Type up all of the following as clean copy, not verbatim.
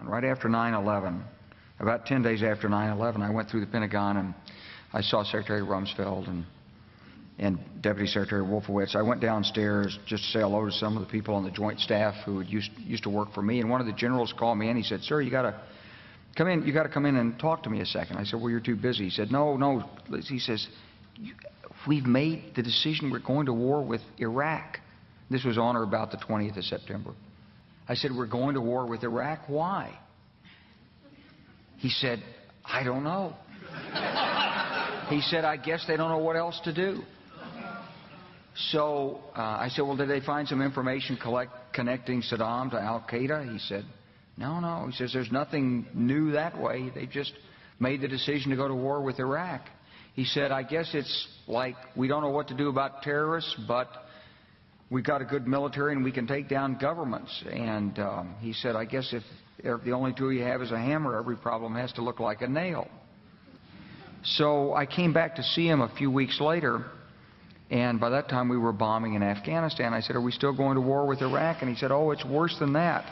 important. Right after 9/11, about 10 days after 9/11, I went through the Pentagon and I saw Secretary Rumsfeld and Deputy Secretary Wolfowitz. I went downstairs just to say hello to some of the people on the joint staff who had used to work for me, and one of the generals called me in. He said, "Sir, you got to come in. You got to come in and talk to me a second." I said, "Well, you're too busy." He said, "No." He says, "We've made the decision. We're going to war with Iraq." This was on or about the 20th of September. I said, "We're going to war with Iraq. Why?" He said, "I don't know." He said, "I guess they don't know what else to do." So I said, "Well, did they find some information connecting Saddam to Al-Qaeda?" He said, No. He says, "There's nothing new that way. They just made the decision to go to war with Iraq." He said, "I guess it's like we don't know what to do about terrorists, but we've got a good military and we can take down governments." And he said, "I guess if the only tool you have is a hammer, every problem has to look like a nail." So I came back to see him a few weeks later, and by that time we were bombing in Afghanistan. I said, "Are we still going to war with Iraq?" And he said, "Oh, it's worse than that."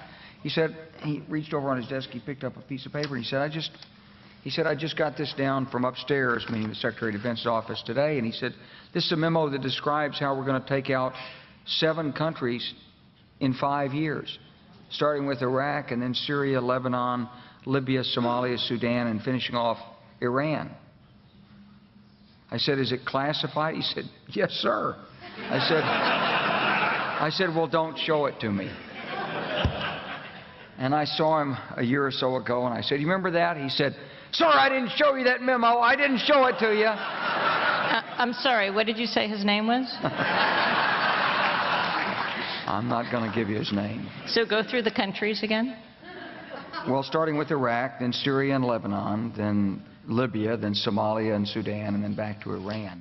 He said, he reached over on his desk, he picked up a piece of paper, and he said, I just got this down from upstairs," meaning the Secretary of Defense's office today, and he said, "This is a memo that describes how we're going to take out 7 countries in 5 years, starting with Iraq and then Syria, Lebanon, Libya, Somalia, Sudan, and finishing off Iran." I said, "Is it classified?" He said, "Yes, sir." I said, "Well, don't show it to me." And I saw him a year or so ago, and I said, "You remember that?" He said, "Sir, I didn't show you that memo. I didn't show it to you." I'm sorry, what did you say his name was? I'm not going to give you his name. So go through the countries again. Well, starting with Iraq, then Syria and Lebanon, then Libya, then Somalia and Sudan, and then back to Iran.